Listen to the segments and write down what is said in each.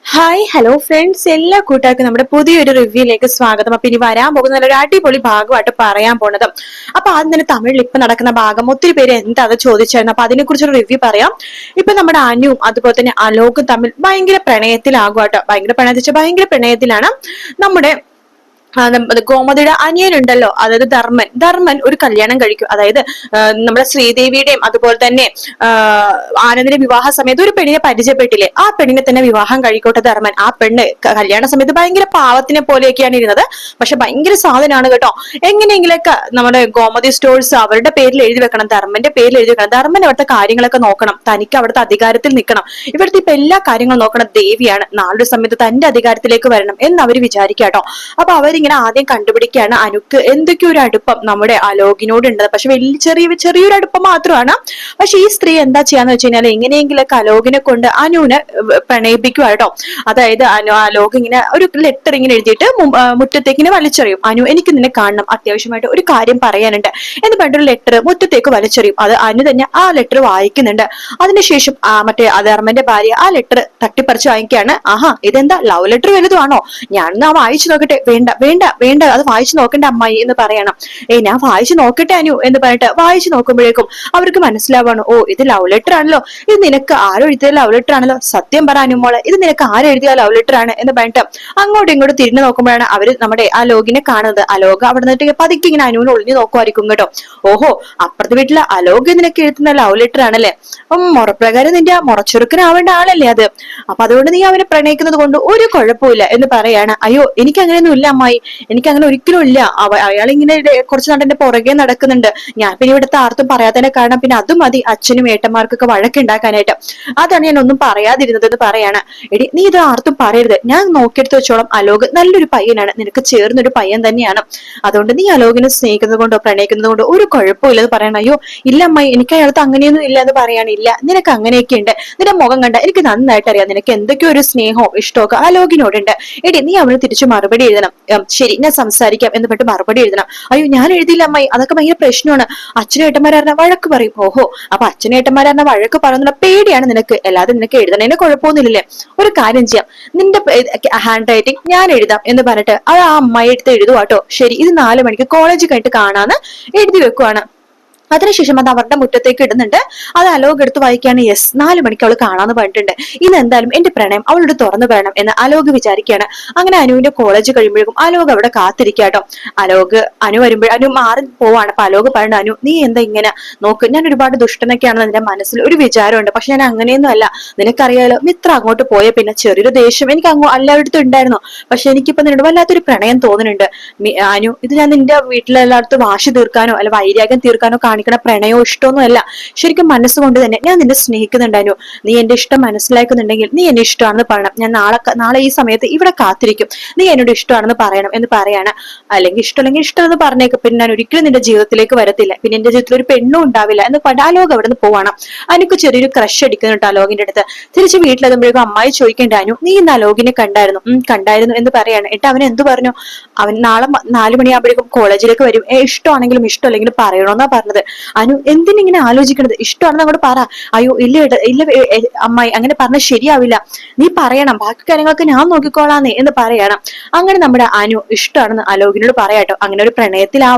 Hi hello friends, എല്ലാ കൂട്ടുകാർക്കും നമ്മുടെ പുതിയൊരു റിവ്യൂയിലേക്ക് സ്വാഗതം. അപ്പൊ ഇനി വരാൻ പോകുന്ന ഒരു അടിപൊളി ഭാഗമായിട്ട് പറയാൻ പോണത്. അപ്പൊ ആദ്യം തന്നെ തമിഴിൽ ഇപ്പൊ നടക്കുന്ന ഭാഗം ഒത്തിരി പേര് എന്താ അത് ചോദിച്ചായിരുന്നു. അപ്പൊ അതിനെ കുറിച്ചൊരു റിവ്യൂ പറയാം. ഇപ്പൊ നമ്മുടെ അനുവും അതുപോലെ തന്നെ അലോകും തമ്മിൽ ഭയങ്കര പ്രണയത്തിലാകുവാട്ടോ. ഭയങ്കര പ്രണയത്തിച്ച ഭയങ്കര പ്രണയത്തിലാണ് നമ്മുടെ ഗോമതിയുടെ അനിയനുണ്ടല്ലോ, അതായത് ധർമ്മൻ ഒരു കല്യാണം കഴിക്കും. അതായത് നമ്മുടെ ശ്രീദേവിയുടെയും അതുപോലെ തന്നെ ആനന്ദിന്റെ വിവാഹ സമയത്ത് ഒരു പെണ്ണിനെ പരിചയപ്പെട്ടില്ലേ, ആ പെണ്ണിനെ തന്നെ വിവാഹം കഴിക്കോട്ടെ ധർമ്മൻ. ആ പെണ്ണ് കല്യാണ സമയത്ത് ഭയങ്കര പാവത്തിനെ പോലെയൊക്കെയാണ് ഇരുന്നത്, പക്ഷെ ഭയങ്കര സാധനമാണ് കേട്ടോ. എങ്ങനെയെങ്കിലൊക്കെ നമ്മുടെ ഗോമതി സ്റ്റോഴ്സ് അവരുടെ പേരിൽ എഴുതി വെക്കണം, ധർമ്മന്റെ പേരിൽ എഴുതി വെക്കണം. ധർമ്മൻ അവിടുത്തെ കാര്യങ്ങളൊക്കെ നോക്കണം, തനിക്ക് അവിടുത്തെ അധികാരത്തിൽ നിൽക്കണം. ഇവിടുത്തെ ഇപ്പൊ എല്ലാ കാര്യങ്ങളും നോക്കണം ദേവിയാണ്. നാളൊരു സമയത്ത് തന്റെ അധികാരത്തിലേക്ക് വരണം എന്ന് അവർ വിചാരിക്കാട്ടോ. അപ്പൊ അവരിങ്ങനെ ആദ്യം കണ്ടുപിടിക്കുകയാണ് അനുക്ക് എന്തൊക്കെയോ ഒരു അടുപ്പം നമ്മുടെ അലോകിനോട് ഉണ്ട്. പക്ഷെ വലിയ ചെറിയൊരു അടുപ്പം മാത്രമാണ്. പക്ഷെ ഈ സ്ത്രീ എന്താ ചെയ്യാന്ന് വെച്ച് കഴിഞ്ഞാൽ എങ്ങനെയെങ്കിലൊക്കെ അലോകിനെ കൊണ്ട് അനുവിനെ പ്രണയിപ്പിക്കുക കേട്ടോ. അതായത് അലോക് ഇങ്ങനെ ഒരു ലെറ്റർ ഇങ്ങനെ എഴുതിയിട്ട് മുറ്റത്തേക്ക് ഇങ്ങനെ വലിച്ചെറിയും. അനു, എനിക്ക് നിന്നെ കാണണം, അത്യാവശ്യമായിട്ട് ഒരു കാര്യം പറയാനുണ്ട് എന്ന് പറഞ്ഞൊരു ലെറ്റർ മുറ്റത്തേക്ക് വലിച്ചെറിയും. അത് അനു തന്നെ ആ ലെറ്റർ വായിക്കുന്നുണ്ട്. അതിനുശേഷം മറ്റേ ധർമ്മന്റെ ഭാര്യ ആ ലെറ്റർ തട്ടിപ്പറിച്ച് വാങ്ങിക്കുകയാണ്. ആഹാ, ഇതെന്താ ലവ് ലെറ്റർ വലുതാണോ? ഞാനൊന്ന് വായിച്ചു നോക്കട്ടെ. വേണ്ട വേണ്ട വേണ്ട, അത് വായിച്ചു നോക്കണ്ട അമ്മായി എന്ന് പറയണം. ഞാൻ വായിച്ചു നോക്കട്ടെ അനു എന്ന് പറഞ്ഞിട്ട് വായിച്ചു നോക്കുമ്പോഴേക്കും അവർക്ക് മനസ്സിലാവാണ്, ഓ ഇത് ലവ് ലെറ്റർ ആണല്ലോ, ഇത് നിനക്ക് ആരോ എഴുതിയ ലവ് ലെറ്റർ ആണല്ലോ, സത്യം പറ അനുമോളെ, ഇത് നിനക്ക് ആരെഴുതിയ ലവ് ലെറ്റർ ആണ് എന്ന് പറഞ്ഞിട്ട് അങ്ങോട്ടും ഇങ്ങോട്ടും തിരിഞ്ഞു നോക്കുമ്പോഴാണ് അവര് നമ്മുടെ ആ ലോകിനെ കാണുന്നത്. അലോക് അവിടെ നിന്നിട്ട് പതുക്കെ ഇങ്ങനെ അനുവിനെ ഒളിഞ്ഞു നോക്കുമായിരിക്കും കേട്ടോ. ഓഹോ, അപ്പുറത്തെ വീട്ടിലെ അലോക് നിനക്ക് എഴുതുന്ന ലവ് ലെറ്റർ ആണല്ലേ. മുറപ്രകാരം നിന്റെ മുറച്ചുറുക്കനാവേണ്ട ആളല്ലേ അത്. അപ്പൊ അതുകൊണ്ട് നീ അവനെ പ്രണയിക്കുന്നത് കൊണ്ട് ഒരു കുഴപ്പമില്ല എന്ന് പറയാണ്. അയ്യോ, എനിക്ക് അങ്ങനെയൊന്നും ഇല്ല അമ്മായി, എനിക്ക് അങ്ങനെ ഒരിക്കലും ഇല്ല. അയാൾ ഇങ്ങനെ കുറച്ച് നാട്ടെ പുറകെ നടക്കുന്നുണ്ട്. ഞാൻ പിന്നെ ഇവിടുത്തെ ആർത്തും പറയാത്തതിനെ കാരണം പിന്നെ അതും മതി അച്ഛനും ഏട്ടന്മാർക്കൊക്കെ വഴക്കുണ്ടാക്കാനായിട്ട്. അതാണ് ഞാൻ ഒന്നും പറയാതിരുന്നത് എന്ന് പറയാണ്. എടി, നീ ഇത് ആർത്തും പറയരുത്, ഞാൻ നോക്കിയെടുത്ത് വെച്ചോളം. അലോക് നല്ലൊരു പയ്യനാണ്, നിനക്ക് ചേർന്നൊരു പയ്യൻ തന്നെയാണ്. അതുകൊണ്ട് നീ അലോകിനെ സ്നേഹിക്കുന്നത് കൊണ്ടോ പ്രണയിക്കുന്നത് കൊണ്ടോ ഒരു കുഴപ്പമില്ല എന്ന് പറയണം. അയ്യോ ഇല്ല അമ്മായി, എനിക്ക് അയാൾക്ക് അങ്ങനെയൊന്നും ഇല്ല എന്ന് പറയാണ്. ഇല്ല, നിനക്ക് അങ്ങനെയൊക്കെ ഉണ്ട്, നിന്റെ മുഖം കണ്ട എനിക്ക് നന്നായിട്ട് അറിയാം, നിനക്ക് എന്തൊക്കെയോ ഒരു സ്നേഹവും ഇഷ്ടമൊക്കെ അലോകിനോടുണ്ട്. എടി, നീ അവന് തിരിച്ചു മറുപടി എഴുതണം. ശരി, ഞാൻ സംസാരിക്കാം എന്ന് പറഞ്ഞിട്ട് മറുപടി എഴുതണം. അയ്യോ ഞാൻ എഴുതിയില്ല അമ്മായി, അതൊക്കെ ഭയങ്കര പ്രശ്നമാണ്, അച്ഛനും ഏട്ടന്മാരായിരുന്ന വഴക്ക് പറയും. ഓഹോ, അപ്പൊ അച്ഛനും ഏട്ടന്മാരായിരുന്ന വഴക്ക് പറയുന്ന പേടിയാണ് നിനക്ക്, അല്ലാതെ നിനക്ക് എഴുതണേന് കുഴപ്പമൊന്നുമില്ലേ. ഒരു കാര്യം ചെയ്യാം, നിന്റെ ഹാൻഡ് റൈറ്റിംഗ് ഞാൻ എഴുതാം എന്ന് പറഞ്ഞിട്ട് അത് ആ അമ്മായി എടുത്ത് എഴുതുവാട്ടോ. ശരി, ഇത് 4 മണിക്ക് കോളേജ് കഴിഞ്ഞിട്ട് കാണാന്ന് എഴുതി വെക്കുവാണ്. അതിനുശേഷം അത് അവരുടെ മുറ്റത്തേക്ക് ഇടുന്നുണ്ട്. അത് അലോക് എടുത്ത് വായിക്കുകയാണ്. യെസ്, 4 മണിക്ക് അവൾ കാണാന്ന് പറഞ്ഞിട്ടുണ്ട്. ഇന്ന് എന്തായാലും എന്റെ പ്രണയം അവളോട് തുറന്നു പറയണം എന്ന് അലോക് വിചാരിക്കുകയാണ്. അങ്ങനെ അനുവിന്റെ കോളേജ് കഴിയുമ്പോഴേക്കും അലോക് അവിടെ കാത്തിരിക്കാട്ടോ. അനു വരുമ്പോൾ അനു മാറി പോവാണ്. അപ്പൊ അലോക് പറഞ്ഞു, അനു നീ എന്താ ഇങ്ങനെ നോക്ക്, ഞാൻ ഒരുപാട് ദുഷ്ടനൊക്കെയാണെന്ന് എന്റെ മനസ്സിൽ ഒരു വിചാരമുണ്ട്, പക്ഷെ ഞാൻ അങ്ങനെയൊന്നും അല്ല. നിനക്കറിയാലോ, മിത്ര അങ്ങോട്ട് പോയ പിന്നെ ചെറിയൊരു ദേഷ്യം എനിക്ക് എല്ലായിടത്തും ഉണ്ടായിരുന്നു. പക്ഷെ എനിക്കിപ്പോ നിന്നോട് വല്ലാത്തൊരു പ്രണയം തോന്നുന്നുണ്ട് അനു. ഇത് ഞാൻ നിന്റെ വീട്ടിലെല്ലായിടത്തും വാശി തീർക്കാനോ അല്ല വൈരാഗ്യം തീർക്കാനോ കാണിക്കണ പ്രണയോ ഇഷ്ടമൊന്നും അല്ല. ശരിക്കും മനസ്സുകൊണ്ട് തന്നെ ഞാൻ നിന്നെ സ്നേഹിക്കുന്നുണ്ടായിരുന്നു. നീ എന്റെ ഇഷ്ടം മനസ്സിലാക്കുന്നുണ്ടെങ്കിൽ നീ എന്നെ ഇഷ്ടമാണെന്ന് പറയണം. ഞാൻ നാളെ ഈ സമയത്ത് ഇവിടെ കാത്തിരിക്കും, നീ എന്നോട് ഇഷ്ടമാണെന്ന് പറയണം എന്ന് പറയാണ്. അല്ലെങ്കിൽ ഇഷ്ടമെന്ന് പറഞ്ഞേക്ക്, പിന്നെ ഞാൻ ഒരിക്കലും നിന്റെ ജീവിതത്തിലേക്ക് വരത്തില്ല, പിന്നെ എന്റെ ജീവിതത്തിൽ ഒരു പെണ്ണും ഉണ്ടാവില്ല എന്ന് അലോക് അവിടെ നിന്ന് പോവാണ്. അനുക്ക് ചെറിയൊരു ക്രഷ് അടിക്കുന്നുണ്ട് അലോകിന്റെ അടുത്ത്. തിരിച്ച് വീട്ടിലെത്തുമ്പോഴേക്കും അമ്മായി ചോദിക്കേണ്ട, അനു നീ ഇന്ന് അലോകിനെ കണ്ടായിരുന്നു എന്ന് പറയാണ്. എന്നിട്ട് അവൻ എന്ത് പറഞ്ഞു? അവൻ നാളെ 4 മണിയാകുമ്പോഴേക്കും കോളേജിലേക്ക് വരും, ഇഷ്ടമാണെങ്കിലും ഇഷ്ടമല്ലെങ്കിലും പറയണോന്നാ പറഞ്ഞത്. അനു എന്തിനിങ്ങനെ ആലോചിക്കണത്, ഇഷ്ടമാണെന്ന് അങ്ങോട്ട് പറ. അയ്യോ ഇല്ല ഇല്ല അമ്മായി, അങ്ങനെ പറഞ്ഞാൽ ശരിയാവില്ല, നീ പറയണം, ബാക്കി കാര്യങ്ങളൊക്കെ ഞാൻ നോക്കിക്കോളാന്നേ എന്ന് പറയണം. അങ്ങനെ നമ്മുടെ അനു ഇഷ്ടമാണെന്ന് അലോകിനോട് പറയാട്ടോ. അങ്ങനെ ഒരു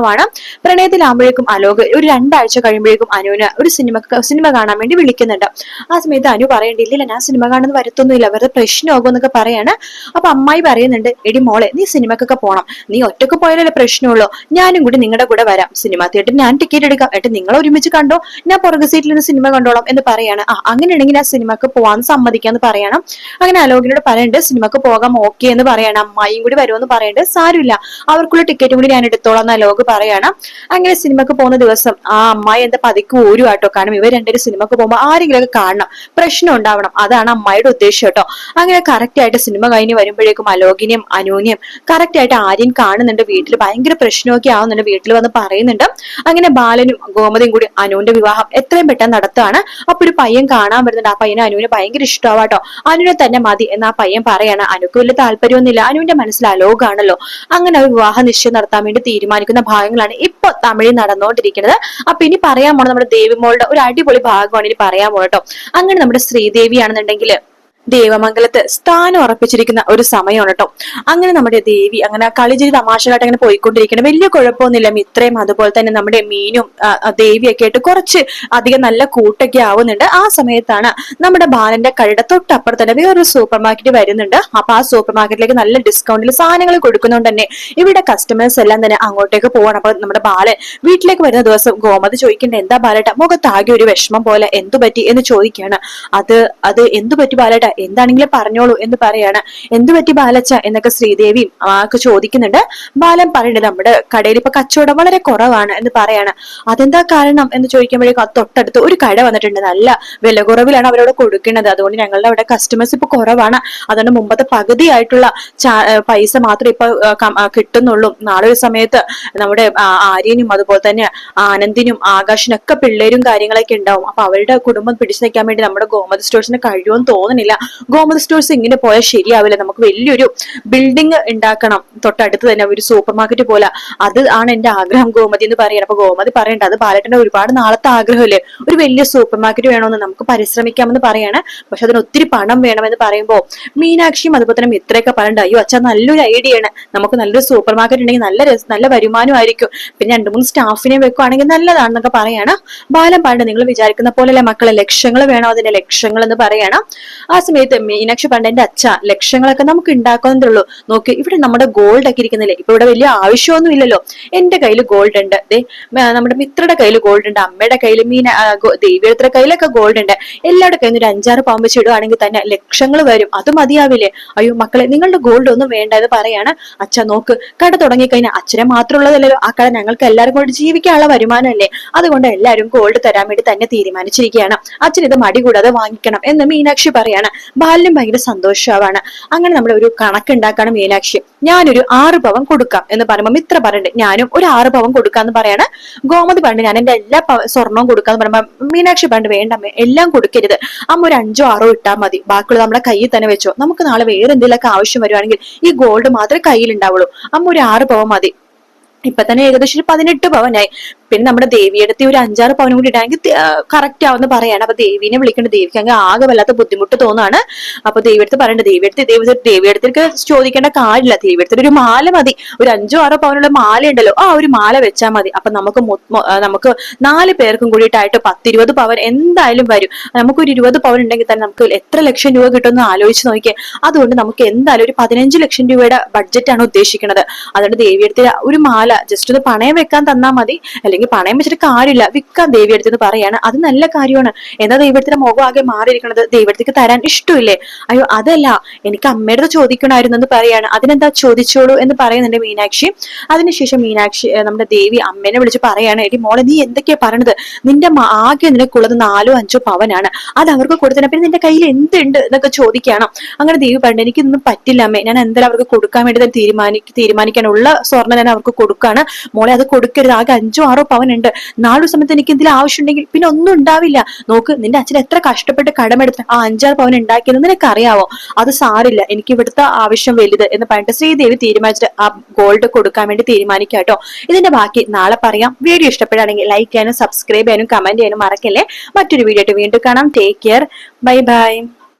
പ്രണയത്തിലാകുമ്പോഴേക്കും അലോക് ഒരു 2 ആഴ്ച കഴിയുമ്പോഴേക്കും അനുവിന് ഒരു സിനിമ കാണാൻ വേണ്ടി വിളിക്കുന്നുണ്ട്. ആ സമയത്ത് അനു പറയണ്ടില്ല, ഞാൻ സിനിമ കാണുന്നത് വരത്തൊന്നുമില്ല, വെറുതെ പ്രശ്നമാകും എന്നൊക്കെ പറയാണ്. അപ്പൊ അമ്മായി പറയുന്നുണ്ട്, എടി മോളെ, നീ സിനിമക്കൊക്കെ പോണം, നീ ഒറ്റക്ക് പോയാലല്ലേ പ്രശ്നമുള്ളൂ, ഞാനും കൂടി നിങ്ങളുടെ കൂടെ വരാം, സിനിമ തിയേറ്ററിൽ ഞാൻ ടിക്കറ്റ് എടുക്കാം, എന്നിട്ട് നിങ്ങൾ ഒരുമിച്ച് കണ്ടോ, ഞാൻ പുറകു സീറ്റിൽ നിന്ന് സിനിമ കണ്ടോളാം എന്ന് പറയാണ്. അങ്ങനെയാണെങ്കിൽ ആ സിനിമക്ക് പോവാൻ സമ്മതിക്കാന്ന് പറയണം. അങ്ങനെ അലോകിനോട് പറയുന്നുണ്ട് സിനിമക്ക് പോകാം ഓക്കെ എന്ന് പറയാണ്. അമ്മായിയും കൂടി വരുമെന്ന് പറയുന്നുണ്ട്. സാരമില്ല, അവർക്കുള്ള ടിക്കറ്റും കൂടി ഞാൻ എടുത്തോളാം എന്ന് അലോക് പറയാണ്. അങ്ങനെ സിനിമക്ക് പോകുന്ന ദിവസം ആ അമ്മായി എന്താ പതിക്ക് ഊരുവാട്ടോ. കാരണം ഇവർ രണ്ടുപേരും സിനിമക്ക് പോകുമ്പോൾ ആരെങ്കിലും ഒക്കെ കാണണം, പ്രശ്നം ഉണ്ടാവണം, അതാണ് അമ്മായിയുടെ ഉദ്ദേശം കേട്ടോ. അങ്ങനെ കറക്റ്റ് ആയിട്ട് സിനിമ കഴിഞ്ഞ് വരുമ്പോഴേക്കും അലോകിനെയും അനുവിനെയും കറക്റ്റ് ആയിട്ട് ആര്യൻ കാണുന്നുണ്ട്. വീട്ടിൽ ഭയങ്കര പ്രശ്നമൊക്കെ ആവുന്നുണ്ട്, വീട്ടിൽ വന്ന് പറയുന്നുണ്ട്. അങ്ങനെ ബാലനും ഗോമതിയും കൂടി അനുവിന്റെ വിവാഹം എത്രയും പെട്ടെന്ന് നടത്തുകയാണ്. അപ്പൊ ഒരു പയ്യൻ കാണാൻ വരുന്നുണ്ട്. ആ പയ്യന് അനുവിനെ ഭയങ്കര ഇഷ്ടമാവാട്ടോ. അനുവിനെ തന്നെ മതി എന്ന് ആ പയ്യൻ പറയാണ്. അനുക്ക് വലിയ താല്പര്യമൊന്നുമില്ല, അനുവിന്റെ മനസ്സിൽ അലോകാണല്ലോ. അങ്ങനെ ഒരു വിവാഹ നിശ്ചയം നടത്താൻ വേണ്ടി തീരുമാനിക്കുന്ന ഭാഗങ്ങളാണ് ഇപ്പൊ തമിഴിൽ നടന്നുകൊണ്ടിരിക്കുന്നത്. അപ്പൊ ഇനി പറയാൻ പോണത് നമ്മുടെ ദേവിമോളുടെ ഒരു അടിപൊളി ഭാഗമാണ് ഇനി പറയാൻ പോകട്ടോ. അങ്ങനെ നമ്മുടെ ശ്രീദേവി ആണെന്നുണ്ടെങ്കിൽ ദേവമംഗലത്ത് സ്ഥാനം ഉറപ്പിച്ചിരിക്കുന്ന ഒരു സമയമാണ് കേട്ടോ. അങ്ങനെ നമ്മുടെ ദേവി അങ്ങനെ കളിചിരി തമാശകളായിട്ട് അങ്ങനെ പോയിക്കൊണ്ടിരിക്കണം. വലിയ കുഴപ്പമൊന്നുമില്ല. മിത്രയും അതുപോലെ തന്നെ നമ്മുടെ മീനും ദേവിയൊക്കെ ആയിട്ട് കുറച്ച് അധികം നല്ല കൂട്ടൊക്കെ ആവുന്നുണ്ട്. ആ സമയത്താണ് നമ്മുടെ ബാലന്റെ കടയുടെ തൊട്ടപ്പുറത്ത് തന്നെ വേറൊരു സൂപ്പർ മാർക്കറ്റ് വരുന്നുണ്ട്. അപ്പൊ ആ സൂപ്പർ മാർക്കറ്റിലേക്ക് നല്ല ഡിസ്കൗണ്ടിൽ സാധനങ്ങൾ കൊടുക്കുന്നതുകൊണ്ട് തന്നെ ഇവിടെ കസ്റ്റമേഴ്സ് എല്ലാം തന്നെ അങ്ങോട്ടേക്ക് പോവാണ്. അപ്പൊ നമ്മുടെ ബാലൻ വീട്ടിലേക്ക് വരുന്ന ദിവസം ഗോമതി ചോദിക്കേണ്ട എന്താ ബാലേട്ട മുഖത്താകെ ഒരു വിഷമം പോലെ, എന്തു പറ്റി എന്ന് ചോദിക്കുകയാണ്. അത് എന്തു പറ്റി ബാലേട്ട, എന്താണെങ്കിലും പറഞ്ഞോളൂ എന്ന് പറയാണ്. എന്തു പറ്റി ബാലച്ച എന്നൊക്കെ ശ്രീദേവിയും ആക്ക് ചോദിക്കുന്നുണ്ട്. ബാലൻ പറയുന്നത് നമ്മുടെ കടയിൽ ഇപ്പൊ കച്ചവടം വളരെ കുറവാണ് എന്ന് പറയാണ്. അതെന്താ കാരണം എന്ന് ചോദിക്കുമ്പോഴേക്കും അത് തൊട്ടടുത്ത് ഒരു കട വന്നിട്ടുണ്ട്. നല്ല വില കുറവിലാണ് അവരോട് കൊടുക്കുന്നത്. അതുകൊണ്ട് ഞങ്ങളുടെ അവിടെ കസ്റ്റമേഴ്സ് ഇപ്പൊ കുറവാണ്. അതുകൊണ്ട് മുമ്പത്തെ പകുതിയായിട്ടുള്ള പൈസ മാത്രമേ ഇപ്പൊ കിട്ടുന്നുള്ളൂ. നാളെ ഒരു സമയത്ത് നമ്മുടെ ആര്യനും അതുപോലെ തന്നെ ആനന്ദിനും ആകാശിനൊക്കെ പിള്ളേരും കാര്യങ്ങളൊക്കെ ഉണ്ടാവും. അപ്പൊ അവരുടെ കുടുംബം പിടിച്ചു നിൽക്കാൻ വേണ്ടി നമ്മുടെ ഗോമതി സ്റ്റോഴ്സിന് കഴിയുമെന്ന് തോന്നുന്നില്ല. ഗോമതി സ്റ്റോഴ്സ് ഇങ്ങനെ പോയാൽ ശരിയാവില്ല. നമുക്ക് വലിയൊരു ബിൽഡിംഗ് ഉണ്ടാക്കണം തൊട്ടടുത്ത് തന്നെ, ഒരു സൂപ്പർ മാർക്കറ്റ് പോലെ. അത് ആണ് എന്റെ ആഗ്രഹം ഗോമതി എന്ന് പറയണം. അപ്പൊ ഗോമതി പറയണ്ട, അത് ബാലേട്ടന്റെ ഒരുപാട് നാളത്തെ ആഗ്രഹമല്ലേ, ഒരു വലിയ സൂപ്പർ മാർക്കറ്റ് വേണമെന്ന് നമുക്ക് പരിശ്രമിക്കാമെന്ന് പറയാണ്. പക്ഷെ അതിന് ഒത്തിരി പണം വേണമെന്ന് പറയുമ്പോ മീനാക്ഷിയും അതുപോലെ തന്നെ മിത്രയൊക്കെ പറയണ്ട, അയ്യോ അച്ഛാ നല്ലൊരു ഐഡിയ ആണ്, നമുക്ക് നല്ലൊരു സൂപ്പർ മാർക്കറ്റ് ഉണ്ടെങ്കിൽ നല്ല വരുമാനമായിരിക്കും, പിന്നെ 2-3 സ്റ്റാഫിനെ വെക്കുവാണെങ്കിൽ നല്ലതാണെന്നൊക്കെ പറയാണ്. ബാലൻ പറയണ്ട, നിങ്ങൾ വിചാരിക്കുന്ന പോലെയല്ലേ മക്കളെ, ലക്ഷങ്ങൾ വേണം അതിന്റെ ലക്ഷങ്ങൾ എന്ന് പറയണം. ആ സമയത്ത് മീനാക്ഷി പണ്ട് എന്റെ അച്ഛ ലക്ഷങ്ങളൊക്കെ നമുക്ക് ഉണ്ടാക്കുന്നതേ ഉള്ളൂ, നോക്ക് ഇവിടെ നമ്മുടെ ഗോൾഡ് ഒക്കെ ഇരിക്കുന്നില്ലേ, ഇപ്പൊ ഇവിടെ വലിയ ആവശ്യമൊന്നും ഇല്ലല്ലോ, എന്റെ കയ്യിൽ ഗോൾഡ് ഉണ്ട്, നമ്മുടെ മിത്രയുടെ കയ്യിൽ ഗോൾഡ് ഉണ്ട്, അമ്മയുടെ കയ്യിൽ ദേവിയുടെ കയ്യിലൊക്കെ ഗോൾഡ് ഉണ്ട്, എല്ലാവരുടെ കയ്യിൽ ഒരു 5-6 പവൻ വെച്ച് ഇടുവാണെങ്കിൽ തന്നെ ലക്ഷങ്ങൾ വരും, അത് മതിയാവില്ലേ, അയ്യോ മക്കളെ നിങ്ങളുടെ ഗോൾഡ് ഒന്നും വേണ്ട എന്ന് പറയാണ്. അച്ഛ നോക്ക്, കട തുടങ്ങിക്കഴിഞ്ഞാൽ അച്ഛനെ മാത്രമുള്ളതല്ലോ, ആ കട ഞങ്ങൾക്ക് എല്ലാവരും കൊണ്ട് ജീവിക്കാനുള്ള വരുമാനമല്ലേ, അതുകൊണ്ട് എല്ലാവരും ഗോൾഡ് തരാൻ വേണ്ടി തന്നെ തീരുമാനിച്ചിരിക്കുകയാണ്, അച്ഛൻ ഇത് മടി കൂടാതെ വാങ്ങിക്കണം എന്ന് മീനാക്ഷി പറയാണ്. ബാലിനും ഭയങ്കര സന്തോഷമാണ്. അങ്ങനെ നമ്മുടെ ഒരു കണക്കുണ്ടാക്കാണ് മീനാക്ഷി. ഞാനൊരു 6 പവൻ കൊടുക്കാം എന്ന് പറയുമ്പോൾ മിത്ര പറയണ്ട്, ഞാനും ഒരു 6 പവൻ കൊടുക്കാന്ന് പറയാണ്. ഗോമതി പണ്ട് ഞാൻ എന്റെ എല്ലാ സ്വർണവും കൊടുക്കാന്ന് പറയുമ്പോ മീനാക്ഷി പണ്ട് വേണ്ട എല്ലാം കൊടുക്കരുത്, അമ്മ ഒരു 5-6 ഇട്ടാൽ മതി, ബാക്കിയുള്ള നമ്മുടെ കയ്യിൽ തന്നെ വെച്ചോ, നമുക്ക് നാളെ വേറെ എന്തെങ്കിലുമൊക്കെ ആവശ്യം വരുവാണെങ്കിൽ ഈ ഗോൾഡ് മാത്രമേ കയ്യിൽ ഉണ്ടാവുള്ളൂ, അമ്മ ഒരു 6 പവൻ മതി. ഇപ്പൊ തന്നെ ഏകദേശം 18 പവനായി, പിന്നെ നമ്മുടെ ദേവിയെടുത്ത് ഒരു 5-6 പവനും കൂടി ഇടാമെങ്കിൽ കറക്റ്റ് ആവുന്ന പറയാണ്. അപ്പൊ ദേവിനെ വിളിക്കേണ്ട, ദേവിക്ക് അങ്ങ് ആകെ വല്ലാത്ത ബുദ്ധിമുട്ട് തോന്നാണ്. അപ്പൊ ദേവിയെടുത്ത് പറയണ്ട, ദേവിയെടുത്തേക്ക് ചോദിക്കേണ്ട കാര്യമില്ല, ദേവിയെടുത്തിട്ട് ഒരു മാല മതി, ഒരു 5-6 പവനുള്ള മാല ഉണ്ടല്ലോ, ആ ഒരു മാല വെച്ചാൽ മതി. അപ്പൊ നമുക്ക് 4 പേർക്കും കൂടിയിട്ടായിട്ട് 10-20 പവൻ എന്തായാലും വരും. നമുക്കൊരു 20 പവൻ ഉണ്ടെങ്കിൽ തന്നെ നമുക്ക് എത്ര ലക്ഷം രൂപ കിട്ടുമെന്ന് ആലോചിച്ച് നോക്കിയേ. അതുകൊണ്ട് നമുക്ക് എന്തായാലും ഒരു 15 ലക്ഷം രൂപയുടെ ബഡ്ജറ്റാണ് ഉദ്ദേശിക്കുന്നത്. അതുകൊണ്ട് ദേവിയെടുത്ത് ഒരു മാല ജസ്റ്റ് ഒന്ന് പണയം വെക്കാൻ തന്നാൽ മതി, അല്ലെങ്കിൽ പണയം വെച്ചിട്ട് കാര്യമില്ല, വിൽക്കാൻ ദേവിയെടുത്ത് പറയാണ്. അത് നല്ല കാര്യമാണ്. എന്താ ദേവിയെടുത്തിന്റെ മുഖം ആകെ മാറിയിരിക്കുന്നത്, ദേവിയെടുത്തേക്ക് തരാൻ ഇഷ്ടമില്ലേ, അയ്യോ അതല്ല എനിക്ക് അമ്മയുടെ ചോദിക്കണമായിരുന്നു എന്ന് പറയാണ്. അതിനെന്താ ചോദിച്ചോളൂ എന്ന് പറയുന്നുണ്ട് മീനാക്ഷി. അതിനുശേഷം മീനാക്ഷി നമ്മുടെ ദേവി അമ്മേനെ വിളിച്ച് പറയാണ്, എടി മോളെ നീ എന്തൊക്കെയാ പറയണത്, നിന്റെ ആകെ നിനക്കുള്ളത് 4-5 പവനാണ്, അത് അവർക്ക് കൊടുത്തന്നെ, പിന്നെ നിന്റെ കയ്യിൽ എന്തുണ്ട് എന്നൊക്കെ ചോദിക്കണം. അങ്ങനെ ദേവി പറഞ്ഞു, എനിക്കൊന്നും പറ്റില്ല അമ്മേ, ഞാൻ എന്തായാലും അവർക്ക് കൊടുക്കാൻ വേണ്ടി തീരുമാനിക്കാനുള്ള സ്വർണ്ണം ഞാൻ അവർക്ക് കൊടുക്കാണ് മോളെ, അത് കൊടുക്കരുത്, ആകെ 5-6 പവൻ ഉണ്ട്, 4 സമയത്ത് എനിക്ക് എന്തെങ്കിലും ആവശ്യമുണ്ടെങ്കിൽ പിന്നെ ഒന്നും ഉണ്ടാവില്ല, നോക്ക് നിന്റെ അച്ഛൻ എത്ര കഷ്ടപ്പെട്ട് കടമെടുത്ത് ആ 5-6 പവൻ ഉണ്ടാക്കിയത് നിനക്ക് അറിയാവോ, അത് സാരില്ല, എനിക്ക് ഇവിടുത്തെ ആവശ്യം വലുത് എന്ന് പറഞ്ഞിട്ട് ശ്രീദേവി തീരുമാനിച്ചിട്ട് ആ ഗോൾഡ് കൊടുക്കാൻ വേണ്ടി തീരുമാനിക്കുക കേട്ടോ. ഇതിന്റെ ബാക്കി നാളെ പറയാം. വീഡിയോ ഇഷ്ടപ്പെടുകയാണെങ്കിൽ ലൈക്ക് ചെയ്യാനും സബ്സ്ക്രൈബ് ചെയ്യാനും കമന്റ് ചെയ്യാനും മറക്കല്ലേ. മറ്റൊരു വീഡിയോ ആയിട്ട് വീണ്ടും കാണാം. Take care, bye bye.